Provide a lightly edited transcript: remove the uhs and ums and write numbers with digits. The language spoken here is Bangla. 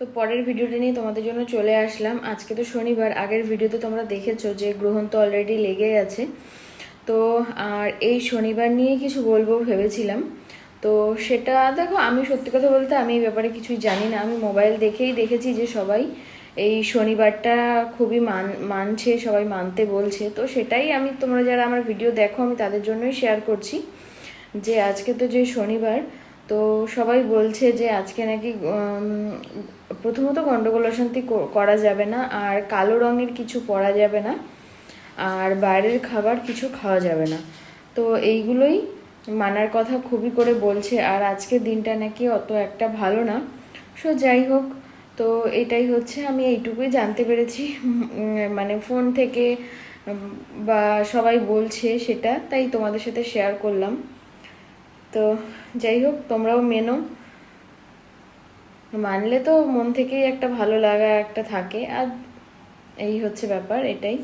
তো পরের ভিডিওটা নিয়ে তোমাদের জন্য চলে আসলাম। আজকে তো শনিবার, আগের ভিডিওতে তোমরা দেখেছো যে গ্রহণ তো অলরেডি লেগে গেছে। তো আর এই শনিবার নিয়ে কিছু বলবো ভেবেছিলাম। তো সেটা দেখো, আমি সত্যি কথা বলতে আমি এই ব্যাপারে কিছুই জানি না। আমি মোবাইল দেখেই দেখেছি যে সবাই এই শনিবারটা খুবই মানছে, সবাই মানতে বলছে। তো সেটাই আমি, তোমরা যারা আমার ভিডিও দেখো, আমি তাদের জন্যই শেয়ার করছি যে আজকে তো যে শনিবার, তো সবাই বলছে যে আজকে নাকি প্রথমত গন্ডগোল অশান্তি করা যাবে না, আর কালো রঙের কিছু পরা যাবে না, আর বাইরের খাবার কিছু খাওয়া যাবে না। তো এইগুলোই মানার কথা খুবই করে বলছে। আর আজকের দিনটা নাকি অত একটা ভালো না। সো যাই হোক, তো এটাই হচ্ছে, আমি এইটুকুই জানতে পেরেছি মানে ফোন থেকে, বা সবাই বলছে সেটা, তাই তোমাদের সাথে শেয়ার করলাম। তো যাই হোক, তোমরাও মেনো, মানলে তো মন থেকেই একটা ভালো লাগা একটা থাকে। আর এই হচ্ছে ব্যাপার, এটাই।